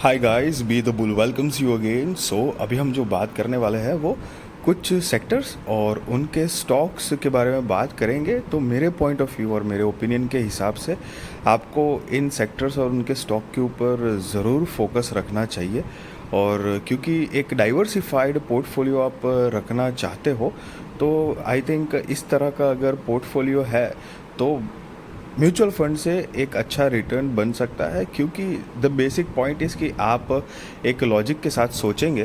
Hi guys, be the bull welcomes you again. सो अभी हम जो बात करने वाले हैं वो कुछ सेक्टर्स और उनके स्टॉक्स के बारे में बात करेंगे। तो मेरे पॉइंट ऑफ व्यू और मेरे ओपिनियन के हिसाब से आपको इन सेक्टर्स और उनके स्टॉक के ऊपर ज़रूर फोकस रखना चाहिए। और क्योंकि एक डाइवर्सिफाइड पोर्टफोलियो आप रखना चाहते हो तो आई थिंक इस तरह का अगर पोर्टफोलियो है तो म्यूचुअल फंड से एक अच्छा रिटर्न बन सकता है। क्योंकि द बेसिक पॉइंट इज़ कि आप एक लॉजिक के साथ सोचेंगे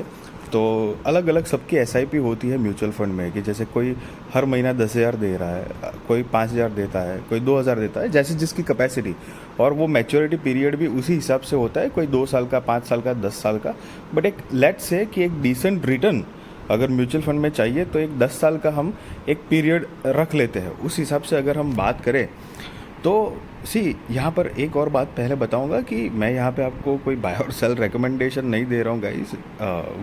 तो अलग अलग सबकी एसआईपी होती है म्यूचुअल फंड में, कि जैसे कोई हर महीना 10,000 दे रहा है, कोई 5,000 देता है, कोई 2,000 देता है, जैसे जिसकी कैपेसिटी। और वो मैच्योरिटी पीरियड भी उसी हिसाब से होता है, कोई 2 साल का, 5 साल का, 10 साल का। बट एक लेट्स से कि एक डिसेंट रिटर्न अगर म्यूचुअल फंड में चाहिए तो एक 10 साल का हम एक पीरियड रख लेते हैं। उस हिसाब से अगर हम बात करें तो यहाँ पर एक और बात पहले बताऊंगा कि मैं यहाँ पे आपको कोई बाय और सेल रिकमेंडेशन नहीं दे रहा हूँ गाइस।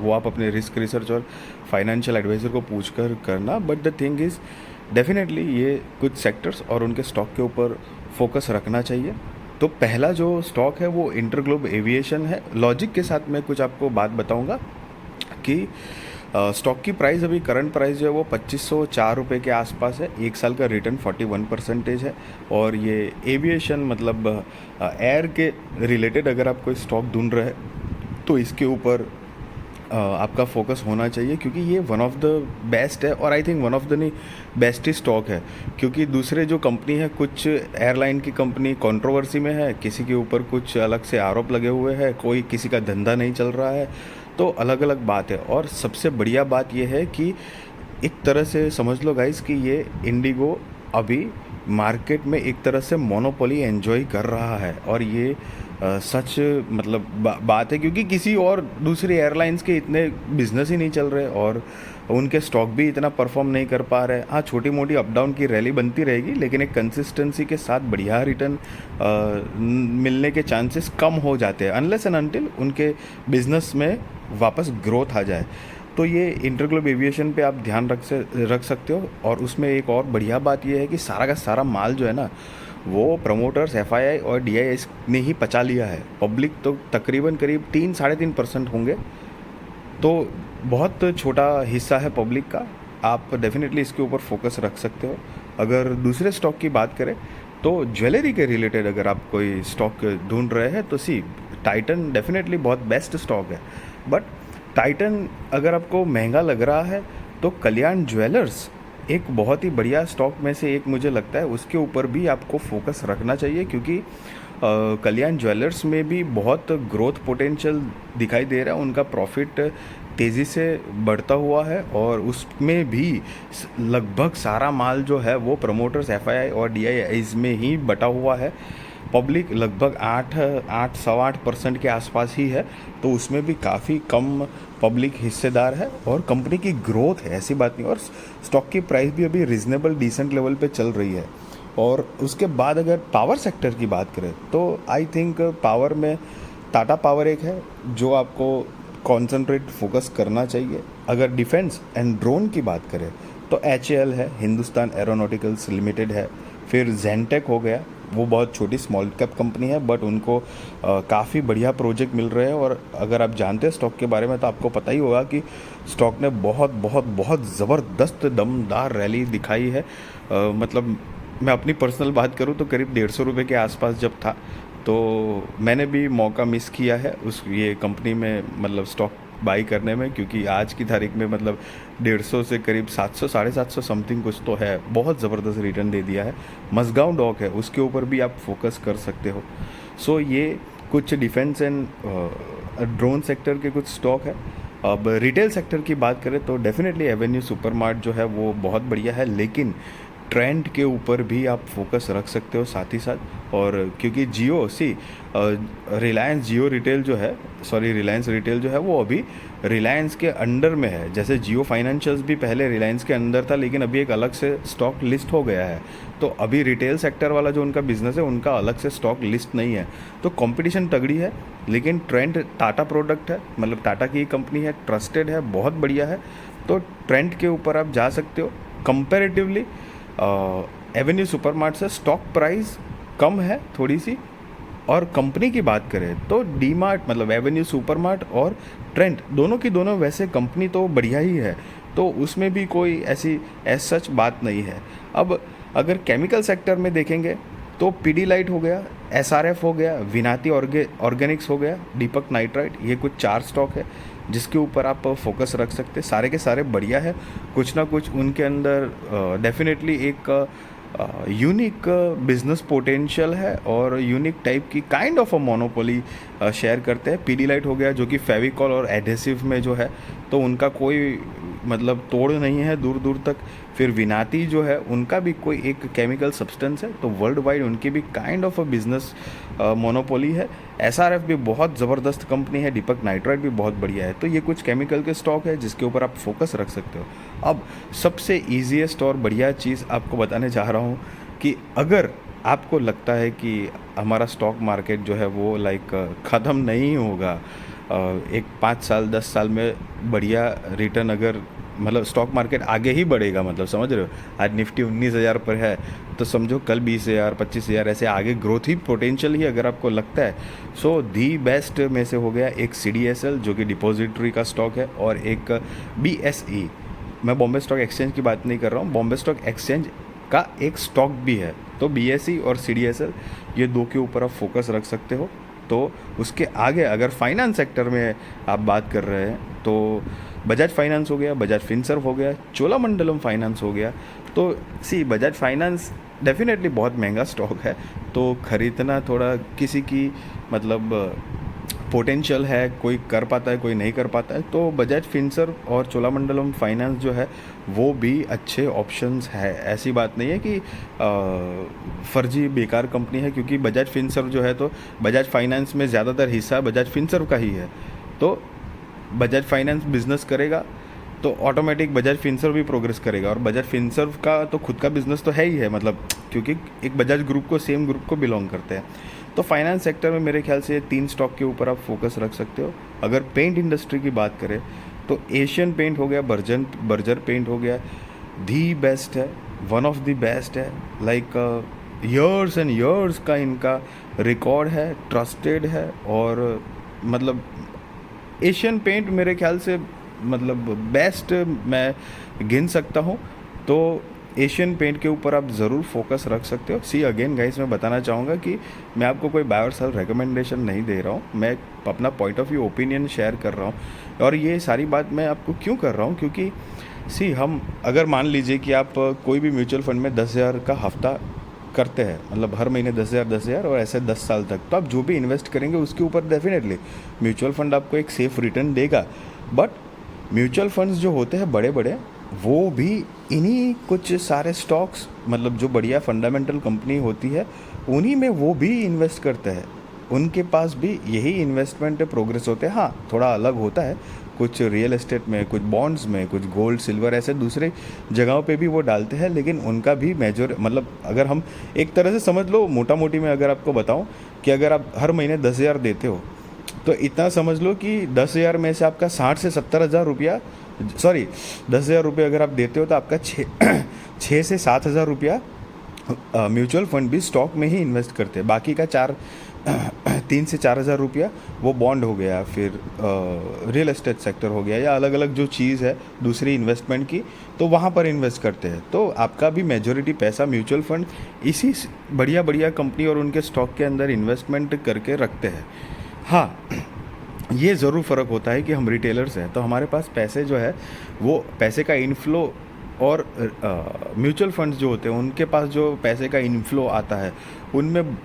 वो आप अपने रिस्क रिसर्च और फाइनेंशियल एडवाइज़र को पूछ कर करना। But the thing is definitely ये कुछ सेक्टर्स और उनके स्टॉक के ऊपर फोकस रखना चाहिए। तो पहला जो स्टॉक है वो इंटरग्लोब एविएशन है। लॉजिक के साथ मैं कुछ आपको बात बताऊँगा कि स्टॉक की प्राइस अभी करंट प्राइस जो है वो 2504 रुपये के आसपास है। एक साल का रिटर्न 41% है। और ये एविएशन मतलब एयर के रिलेटेड अगर आप कोई स्टॉक ढूंढ रहे हैं तो इसके ऊपर आपका फोकस होना चाहिए, क्योंकि ये वन ऑफ द बेस्ट है। और I think one of the नहीं बेस्ट ही स्टॉक है। क्योंकि दूसरे जो कंपनी है, कुछ एयरलाइन की कंपनी कंट्रोवर्सी में है, किसी के ऊपर कुछ अलग से आरोप लगे हुए हैं, कोई किसी का धंधा नहीं चल रहा है, तो अलग अलग बात है। और सबसे बढ़िया बात यह है कि एक तरह से समझ लो गाइस कि ये इंडिगो अभी मार्केट में एक तरह से मोनोपोली एंजॉय कर रहा है। और ये सच मतलब बात है, क्योंकि किसी और दूसरी एयरलाइंस के इतने बिजनेस ही नहीं चल रहे और उनके स्टॉक भी इतना परफॉर्म नहीं कर पा रहे। हाँ, छोटी मोटी अप डाउन की रैली बनती रहेगी, लेकिन एक कंसिस्टेंसी के साथ बढ़िया रिटर्न मिलने के चांसेस कम हो जाते हैं अनलेस एंड अनटिल उनके बिजनेस में वापस ग्रोथ आ जाए। तो ये इंटरग्लोब एविएशन पे आप ध्यान रख सकते हो। और उसमें एक और बढ़िया बात ये है कि सारा का सारा माल जो है ना, वो प्रमोटर्स एफआईआई और डीआईएस ने ही पचा लिया है। पब्लिक तो तकरीबन करीब 3-3.5% होंगे, तो बहुत छोटा हिस्सा है पब्लिक का। आप डेफिनेटली इसके ऊपर फोकस रख सकते हो। अगर दूसरे स्टॉक की बात करें तो ज्वेलरी के रिलेटेड अगर आप कोई स्टॉक ढूंढ रहे हैं तो टाइटन डेफिनेटली बहुत बेस्ट स्टॉक है। बट टाइटन अगर आपको महंगा लग रहा है तो कल्याण ज्वेलर्स एक बहुत ही बढ़िया स्टॉक में से एक मुझे लगता है, उसके ऊपर भी आपको फोकस रखना चाहिए। क्योंकि कल्याण ज्वेलर्स में भी बहुत ग्रोथ पोटेंशियल दिखाई दे रहा है। उनका प्रॉफिट तेज़ी से बढ़ता हुआ है और उसमें भी लगभग सारा माल जो है वो प्रमोटर्स एफआईआई और डीआईआईज में ही बटा हुआ है। पब्लिक लगभग 8-8.25% के आसपास ही है, तो उसमें भी काफ़ी कम पब्लिक हिस्सेदार है। और कंपनी की ग्रोथ है, ऐसी बात नहीं। और स्टॉक की प्राइस भी अभी रिजनेबल डिसेंट लेवल पे चल रही है। और उसके बाद अगर पावर सेक्टर की बात करें तो आई थिंक पावर में टाटा पावर एक है जो आपको कॉन्सेंट्रेट फोकस करना चाहिए। अगर डिफेंस एंड ड्रोन की बात करें तो एचएएल है, हिंदुस्तान एरोनॉटिकल्स लिमिटेड है। फिर जेनटेक हो गया, वो बहुत छोटी स्मॉल कैप कंपनी है, बट उनको काफ़ी बढ़िया प्रोजेक्ट मिल रहे हैं। और अगर आप जानते हैं स्टॉक के बारे में तो आपको पता ही होगा कि स्टॉक ने बहुत बहुत बहुत ज़बरदस्त दमदार रैली दिखाई है। मतलब मैं अपनी पर्सनल बात करूं तो करीब 150 रुपये के आसपास जब था, तो मैंने भी मौका मिस किया है उस ये कंपनी में मतलब स्टॉक बाई करने में। क्योंकि आज की तारीख में मतलब 150 से करीब 700 750 समथिंग कुछ तो है, बहुत ज़बरदस्त रिटर्न दे दिया है। मसगांव डॉक है, उसके ऊपर भी आप फोकस कर सकते हो। सो ये कुछ डिफेंस एंड ड्रोन सेक्टर के कुछ स्टॉक है। अब रिटेल सेक्टर की बात करें तो डेफिनेटली एवेन्यू सुपरमार्ट जो है वो बहुत बढ़िया है, लेकिन ट्रेंड के ऊपर भी आप फोकस रख सकते हो साथ ही साथ। और क्योंकि रिलायंस रिटेल जो है वो अभी रिलायंस के अंडर में है। जैसे जियो फाइनेंशियल्स भी पहले रिलायंस के अंदर था, लेकिन अभी एक अलग से स्टॉक लिस्ट हो गया है। तो अभी रिटेल सेक्टर वाला जो उनका बिजनेस है उनका अलग से स्टॉक लिस्ट नहीं है। तो कंपटीशन तगड़ी है, लेकिन ट्रेंड टाटा प्रोडक्ट है, मतलब टाटा की कंपनी है, ट्रस्टेड है, बहुत बढ़िया है। तो ट्रेंड के ऊपर आप जा सकते हो। कंपेरेटिवली एवेन्यू सुपरमार्ट से स्टॉक प्राइस कम है थोड़ी सी, और कंपनी की बात करें तो डी मार्ट मतलब एवेन्यू सुपरमार्ट और ट्रेंड दोनों की दोनों वैसे कंपनी तो बढ़िया ही है, तो उसमें भी कोई ऐसी एज सच बात नहीं है। अब अगर केमिकल सेक्टर में देखेंगे तो पीडीलाइट हो गया, एसआरएफ हो गया, विनाती ऑर्गेनिक्स हो गया, दीपक नाइट्राइट, ये कुछ 4 स्टॉक है जिसके ऊपर आप फोकस रख सकते हैं। सारे के सारे बढ़िया है, कुछ ना कुछ उनके अंदर डेफिनेटली एक यूनिक बिजनेस पोटेंशियल है और यूनिक टाइप की kind of a monopoly share करते हैं। पीडीलाइट हो गया जो कि फेविकॉल और एडहेसिव में जो है तो उनका कोई मतलब तोड़ नहीं है दूर दूर तक। फिर विनाती जो है उनका भी कोई एक केमिकल सब्सटेंस है, तो वर्ल्ड वाइड उनकी भी kind of a business monopoly है। एसआरएफ भी बहुत ज़बरदस्त कंपनी है, दीपक नाइट्राइट भी बहुत बढ़िया है। तो ये कुछ केमिकल के स्टॉक है जिसके ऊपर आप फोकस रख सकते हो। अब सबसे ईजीएस्ट और बढ़िया चीज़ आपको बताने चाह रहा हूँ कि अगर आपको लगता है कि हमारा स्टॉक मार्केट जो है वो लाइक ख़त्म नहीं होगा, एक 5 साल 10 साल में बढ़िया रिटर्न अगर मतलब स्टॉक मार्केट आगे ही बढ़ेगा, मतलब समझ रहे हो, आज निफ्टी 19,000 पर है तो समझो कल 20,000 25,000 ऐसे आगे ग्रोथ ही पोटेंशियल ही अगर आपको लगता है। सो दी बेस्ट में से हो गया एक CDSL जो कि डिपॉजिटरी का स्टॉक है और एक BSE। मैं बॉम्बे स्टॉक एक्सचेंज की बात नहीं कर रहा हूँ, बॉम्बे स्टॉक एक्सचेंज का एक स्टॉक भी है। तो BSE और CDSL ये दो के ऊपर आप फोकस रख सकते हो। तो उसके आगे अगर फाइनेंस सेक्टर में आप बात कर रहे हैं तो बजाज फाइनेंस हो गया, बजाज फिनसर्व हो गया, चोलामंडलम फाइनेंस हो गया। तो बजाज फाइनेंस डेफिनेटली बहुत महंगा स्टॉक है, तो ख़रीदना थोड़ा किसी की मतलब पोटेंशियल है, कोई कर पाता है कोई नहीं कर पाता है। तो बजाज फिनसर्व और चोलामंडलम फाइनेंस जो है वो भी अच्छे ऑप्शंस है। ऐसी बात नहीं है कि फर्जी बेकार कंपनी है, क्योंकि बजाज फिनसर्व जो है तो बजाज फाइनेंस में ज़्यादातर हिस्सा बजाज फिनसर्व का ही है। तो बजाज फाइनेंस बिजनेस करेगा तो ऑटोमेटिक बजाज फिनसर्व भी प्रोग्रेस करेगा, और बजाज फिनसर्व का तो खुद का बिजनेस तो है ही है, मतलब क्योंकि एक बजाज ग्रुप को सेम ग्रुप को बिलोंग करते हैं। तो फाइनेंस सेक्टर में मेरे ख्याल से 3 स्टॉक के ऊपर आप फोकस रख सकते हो। अगर पेंट इंडस्ट्री की बात करें तो एशियन पेंट हो गया, बर्जर पेंट हो गया, दी बेस्ट है, वन ऑफ द बेस्ट है, लाइक ईयर्स एंड ईयर्स का इनका रिकॉर्ड है, ट्रस्टेड है। और मतलब एशियन पेंट मेरे ख्याल से मतलब बेस्ट मैं गिन सकता हूँ। तो एशियन पेंट के ऊपर आप ज़रूर फोकस रख सकते हो। सी अगेन गाइस, मैं बताना चाहूँगा कि मैं आपको कोई बाय और सेल रिकमेंडेशन नहीं दे रहा हूँ, मैं अपना point of view opinion share कर रहा हूँ। और ये सारी बात मैं आपको क्यों कर रहा हूँ, क्योंकि सी हम अगर मान लीजिए कि आप कोई भी म्यूचुअल फंड में 10,000 का हफ्ता करते हैं, मतलब हर महीने 10,000 और ऐसे 10 साल तक, तो आप जो भी इन्वेस्ट करेंगे उसके ऊपर डेफिनेटली म्यूचुअल फंड आपको एक सेफ रिटर्न देगा। बट म्यूचुअल फंड्स जो होते हैं बड़े बड़े, वो भी इन्हीं कुछ सारे स्टॉक्स मतलब जो बढ़िया फंडामेंटल कंपनी होती है उन्हीं में वो भी इन्वेस्ट करते हैं, उनके पास भी यही इन्वेस्टमेंट प्रोग्रेस होते हैं। हाँ, थोड़ा अलग होता है, कुछ रियल एस्टेट में, कुछ बॉन्ड्स में, कुछ गोल्ड सिल्वर ऐसे दूसरे जगहों पे भी वो डालते हैं, लेकिन उनका भी मेजर मतलब अगर हम एक तरह से समझ लो, मोटा मोटी मैं अगर आपको बताऊं कि अगर आप हर महीने 10,000 देते हो तो इतना समझ लो कि 10,000 में से आपका 60 से 70,000 रुपया, सॉरी 10,000 रुपये अगर आप देते हो तो आपका 6 से 7,000 रुपया म्यूचुअल फंड भी स्टॉक में ही इन्वेस्ट करते हैं। बाकी का 3 से 4,000 रुपया वो बॉन्ड हो गया, फिर रियल एस्टेट सेक्टर हो गया, या अलग अलग जो चीज़ है दूसरी इन्वेस्टमेंट की, तो वहाँ पर इन्वेस्ट करते हैं। तो आपका भी मेजॉरिटी पैसा म्यूचुअल फंड इसी बढ़िया बढ़िया कंपनी और उनके स्टॉक के अंदर इन्वेस्टमेंट करके रखते हैं। हाँ, ये ज़रूर फ़र्क होता है कि हम रिटेलर्स हैं तो हमारे पास पैसे जो है वो पैसे का इनफ्लो, और म्यूचुअल फंड्स जो होते हैं उनके पास जो पैसे का इनफ्लो आता है उनमें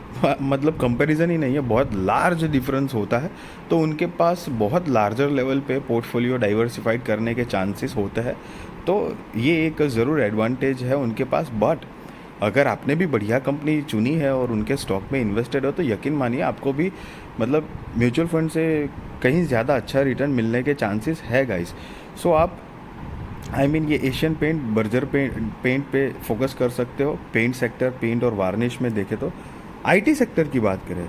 मतलब कंपैरिजन ही नहीं है, बहुत लार्ज डिफरेंस होता है। तो उनके पास बहुत लार्जर लेवल पे पोर्टफोलियो डाइवर्सिफाइड करने के चांसेस होते हैं, तो ये एक ज़रूर एडवांटेज है उनके पास। बट अगर आपने भी बढ़िया कंपनी चुनी है और उनके स्टॉक में इन्वेस्टेड हो तो यकीन मानिए आपको भी मतलब म्यूचुअल फंड से कहीं ज़्यादा अच्छा रिटर्न मिलने के चांसेस है गाइस। सो आप ये एशियन पेंट, बर्जर पेंट पे फोकस कर सकते हो। पेंट सेक्टर, पेंट और वार्निश में देखें तो आईटी सेक्टर की बात करें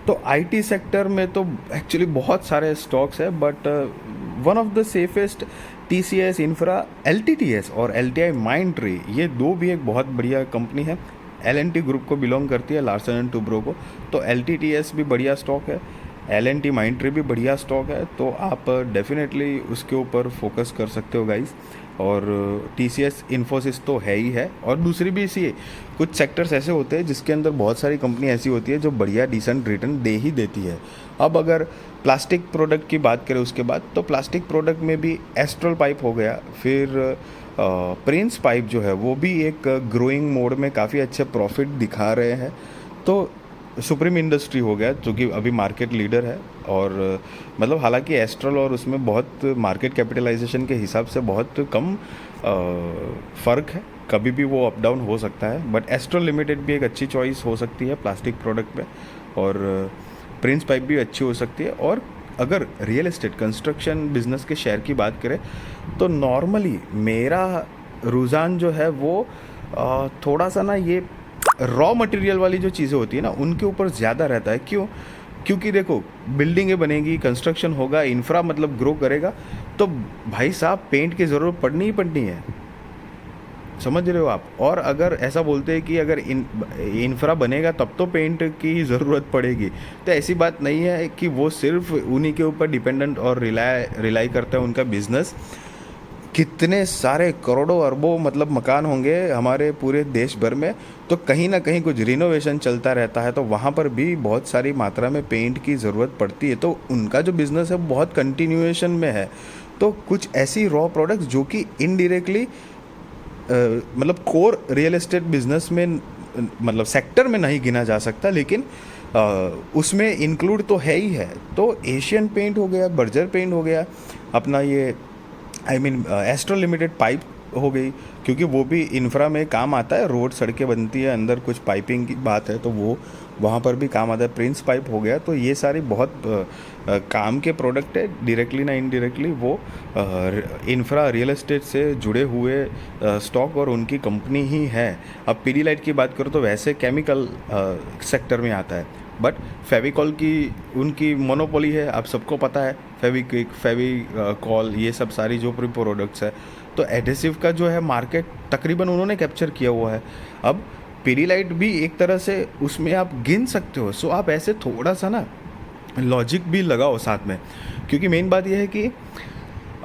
तो आईटी सेक्टर में तो एक्चुअली बहुत सारे स्टॉक्स है, but one of the safest TCS infra, LTTS और LTI माइंड ट्री, ये दो भी एक बहुत बढ़िया कंपनी है। L&T ग्रुप को बिलोंग करती है, लार्सन एंड टुब्रो को। तो LTTS भी बढ़िया स्टॉक है, L&T माइंट्री भी बढ़िया स्टॉक है, तो आप डेफिनेटली उसके ऊपर फोकस कर सकते हो गाइस। और TCS इन्फोसिस तो है ही है, और दूसरी भी इसी कुछ सेक्टर्स ऐसे होते हैं जिसके अंदर बहुत सारी कंपनी ऐसी होती है जो बढ़िया डिसेंट रिटर्न दे ही देती है। अब अगर प्लास्टिक प्रोडक्ट की बात करें उसके बाद, तो प्लास्टिक प्रोडक्ट में भी एस्ट्रल पाइप हो गया, फिर प्रिंस पाइप जो है वो भी एक ग्रोइंग मोड में काफ़ी अच्छे प्रॉफिट दिखा रहे हैं। तो सुप्रीम इंडस्ट्री हो गया जो कि अभी मार्केट लीडर है, और मतलब हालांकि एस्ट्रल और उसमें बहुत मार्केट कैपिटलाइजेशन के हिसाब से बहुत कम फ़र्क है, कभी भी वो अप डाउन हो सकता है, बट एस्ट्रल लिमिटेड भी एक अच्छी चॉइस हो सकती है प्लास्टिक प्रोडक्ट में, और प्रिंस पाइप भी अच्छी हो सकती है। और अगर रियल एस्टेट कंस्ट्रक्शन बिजनेस के शेयर की बात करें तो नॉर्मली मेरा रुझान जो है वो थोड़ा सा ना ये रॉ मटेरियल वाली जो चीज़ें होती है ना उनके ऊपर ज़्यादा रहता है। क्यों? क्योंकि देखो, बिल्डिंगें बनेगी, कंस्ट्रक्शन होगा, इंफ्रा मतलब ग्रो करेगा, तो भाई साहब पेंट की ज़रूरत पड़नी ही पड़नी है, समझ रहे हो आप। और अगर ऐसा बोलते हैं कि अगर इंफ्रा बनेगा तब तो पेंट की ज़रूरत पड़ेगी, तो ऐसी बात नहीं है कि वो सिर्फ उन्हीं के ऊपर डिपेंडेंट और रिलाई करता है उनका बिजनेस। कितने सारे करोड़ों अरबों मतलब मकान होंगे हमारे पूरे देश भर में, तो कहीं ना कहीं कुछ रिनोवेशन चलता रहता है, तो वहाँ पर भी बहुत सारी मात्रा में पेंट की ज़रूरत पड़ती है, तो उनका जो बिज़नेस है बहुत कंटिन्यूएशन में है। तो कुछ ऐसी रॉ प्रोडक्ट्स जो कि इनडायरेक्टली मतलब कोर रियल एस्टेट बिजनेस में मतलब सेक्टर में नहीं गिना जा सकता, लेकिन उसमें इंक्लूड तो है ही है। तो एशियन पेंट हो गया, बर्जर पेंट हो गया, अपना ये एस्ट्रल लिमिटेड पाइप हो गई, क्योंकि वो भी इंफ्रा में काम आता है, रोड सड़कें बनती है, अंदर कुछ पाइपिंग की बात है तो वो वहाँ पर भी काम आता है। प्रिंस पाइप हो गया, तो ये सारी बहुत काम के प्रोडक्ट है, डायरेक्टली ना इनडायरेक्टली वो इंफ्रा रियल एस्टेट से जुड़े हुए स्टॉक और उनकी कंपनी ही है। अब पीडीलाइट की बात करो तो वैसे केमिकल सेक्टर में आता है, बट फेविकॉल की उनकी मोनोपोली है, आप सबको पता है, फेविक्विक, फेविकॉल, ये सब सारी जो प्रोडक्ट्स है, तो एडेसिव का जो है मार्केट तकरीबन उन्होंने कैप्चर किया हुआ है। अब पीडीलाइट भी एक तरह से उसमें आप गिन सकते हो। सो आप ऐसे थोड़ा सा ना लॉजिक भी लगाओ साथ में, क्योंकि मेन बात यह है कि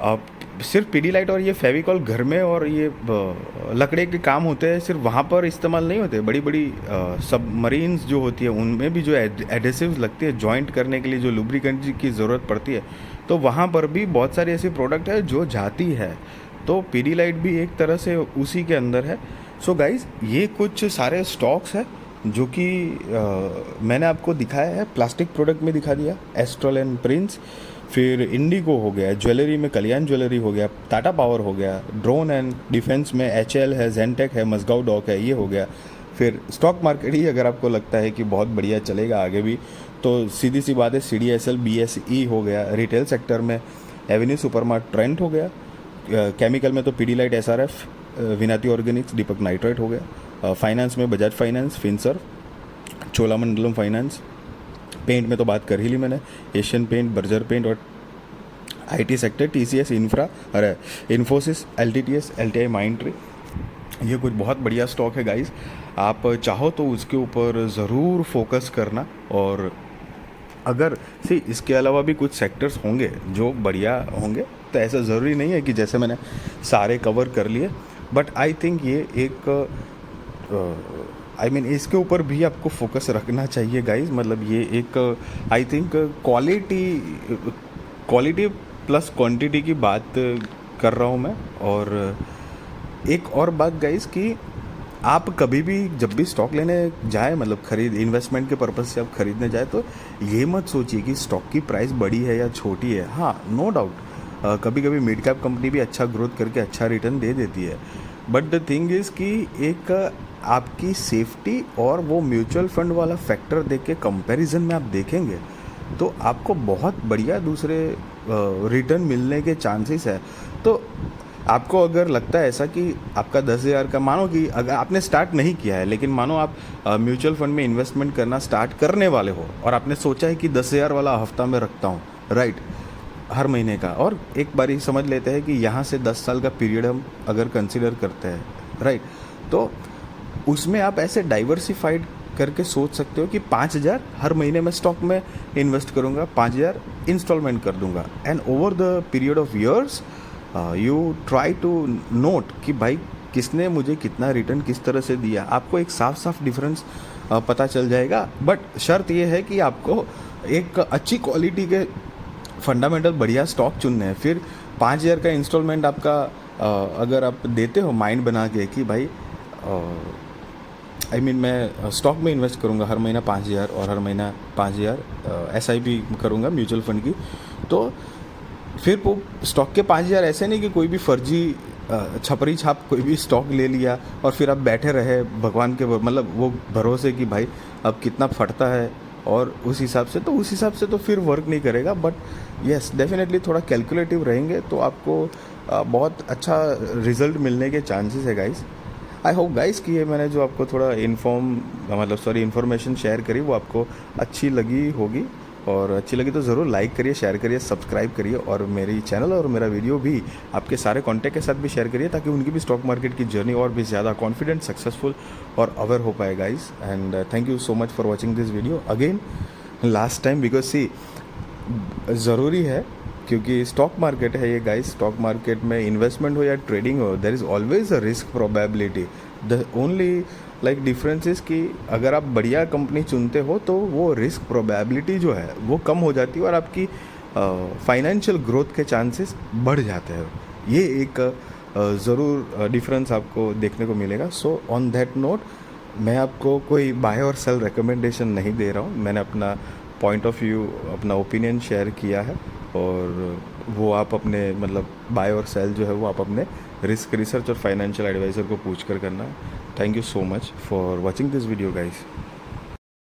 आप सिर्फ पीडीलाइट और ये फेविकॉल घर में और ये लकड़े के काम होते हैं, सिर्फ वहाँ पर इस्तेमाल नहीं होते। बड़ी बड़ी सबमरीन्स जो होती है उनमें भी जो एडेसिव्स लगती है जॉइंट करने के लिए, जो लुब्रिकेंट की ज़रूरत पड़ती है, तो वहाँ पर भी बहुत सारी ऐसी प्रोडक्ट है जो जाती है। तो पीडीलाइट भी एक तरह से उसी के अंदर है। सो गाइज, ये कुछ सारे स्टॉक्स हैं जो कि मैंने आपको दिखाया है, प्लास्टिक प्रोडक्ट में दिखा दिया, एस्ट्रल एंड प्रिंस, फिर इंडिगो हो गया, ज्वेलरी में कल्याण ज्वेलरी हो गया, टाटा पावर हो गया, ड्रोन एंड डिफेंस में HL है, जेनटेक है, मजगांव डॉक है, ये हो गया। फिर स्टॉक मार्केट ही अगर आपको लगता है कि बहुत बढ़िया चलेगा आगे भी, तो सीधी सी बात है, CDSL BSE हो गया। रिटेल सेक्टर में एवेन्यू सुपरमार्ट, ट्रेंट हो गया। केमिकल में तो Pidilite, SRF, Vinati organics, Deepak nitrite हो गया। फाइनेंस में Bajaj finance, Finserv, Cholamandalam finance. Paint में तो बात कर ही ली मैंने, एशियन पेंट, बर्जर पेंट। और IT सेक्टर TCS इंफ्रा, अरे इन्फोसिस, LTTS, LTI माइंट्री, ये कुछ बहुत बढ़िया स्टॉक है गाइस। आप चाहो तो उसके ऊपर ज़रूर फोकस करना। और अगर इसके अलावा भी कुछ सेक्टर्स होंगे जो बढ़िया होंगे, तो ऐसा ज़रूरी नहीं है कि जैसे मैंने सारे कवर कर लिए, बट आई थिंक ये एक इसके ऊपर भी आपको फोकस रखना चाहिए गाइस। मतलब ये एक I think quality plus quantity की बात कर रहा हूँ मैं। और एक और बात गाइस कि आप कभी भी जब भी स्टॉक लेने जाए, मतलब इन्वेस्टमेंट के पर्पज़ से आप खरीदने जाए, तो ये मत सोचिए कि स्टॉक की प्राइस बड़ी है या छोटी है। हाँ, नो डाउट कभी कभी मिड कैप कंपनी भी अच्छा ग्रोथ करके अच्छा रिटर्न दे देती है, बट द थिंग इज़ कि एक आपकी सेफ्टी और वो म्यूचुअल फंड वाला फैक्टर देख के कंपैरिजन में आप देखेंगे तो आपको बहुत बढ़िया दूसरे रिटर्न मिलने के चांसेस है। तो आपको अगर लगता है ऐसा कि आपका 10,000 का, मानो कि अगर आपने स्टार्ट नहीं किया है, लेकिन मानो आप म्यूचुअल फंड में इन्वेस्टमेंट करना स्टार्ट करने वाले हो और आपने सोचा है कि 10,000 वाला हफ्ता में रखता हूँ, राइट, हर महीने का, और एक बार ही समझ लेते हैं कि यहाँ से 10 साल का पीरियड हम अगर कंसिडर करते हैं, राइट, तो उसमें आप ऐसे डाइवर्सिफाइड करके सोच सकते हो कि 5,000 हर महीने मैं स्टॉक में इन्वेस्ट करूँगा, 5,000 इंस्टॉलमेंट कर दूंगा, and over the period of years you try to note कि भाई किसने मुझे कितना रिटर्न किस तरह से दिया। आपको एक साफ साफ डिफरेंस पता चल जाएगा। बट शर्त ये है कि आपको एक अच्छी क्वालिटी के फंडामेंटल बढ़िया स्टॉक चुनने हैं। फिर 5,000 का इंस्टॉलमेंट आपका अगर आप देते हो माइंड बना के कि भाई मैं स्टॉक में इन्वेस्ट करूँगा हर महीना 5,000 और हर महीना 5,000 SIP करूँगा म्यूचुअल फंड की, तो फिर वो स्टॉक के 5,000 ऐसे नहीं कि कोई भी फर्जी छपरी छाप कोई भी स्टॉक ले लिया और फिर आप बैठे रहे भगवान के मतलब वो भरोसे कि भाई अब कितना फटता है, और उस हिसाब से तो फिर वर्क नहीं करेगा। बट येस, डेफिनेटली थोड़ा कैलकुलेटिव रहेंगे तो आपको बहुत अच्छा रिजल्ट मिलने के चांसेस है गाइस। आई होप गाइस कि ये मैंने जो आपको थोड़ा इन्फॉर्मेशन शेयर करी वो आपको अच्छी लगी होगी, और अच्छी लगी तो ज़रूर लाइक करिए, शेयर करिए, सब्सक्राइब करिए, और मेरी चैनल और मेरा वीडियो भी आपके सारे कॉन्टैक्ट के साथ भी शेयर करिए ताकि उनकी भी स्टॉक मार्केट की जर्नी और भी ज़्यादा कॉन्फिडेंट, सक्सेसफुल और अवेयर हो पाए guys. And thank you so much for watching this video again last time, because see ज़रूरी है क्योंकि स्टॉक मार्केट है ये गाइस। स्टॉक मार्केट में इन्वेस्टमेंट हो या ट्रेडिंग हो, there is always a risk probability. The only like difference is कि अगर आप बढ़िया कंपनी चुनते हो तो वो रिस्क प्रोबेबिलिटी जो है वो कम हो जाती है और आपकी फाइनेंशियल ग्रोथ के चांसेस बढ़ जाते हैं। ये एक ज़रूर डिफरेंस आपको देखने को मिलेगा। सो ऑन दैट नोट मैं आपको कोई बाय और सेल रिकमेंडेशन नहीं दे रहा हूँ, मैंने अपना पॉइंट ऑफ व्यू, अपना ओपिनियन शेयर किया है, और वो आप अपने मतलब बाय और सेल जो है वो आप अपने रिस्क रिसर्च और फाइनेंशियल एडवाइज़र को पूछ कर करना है। Thank you so much for watching this video guys.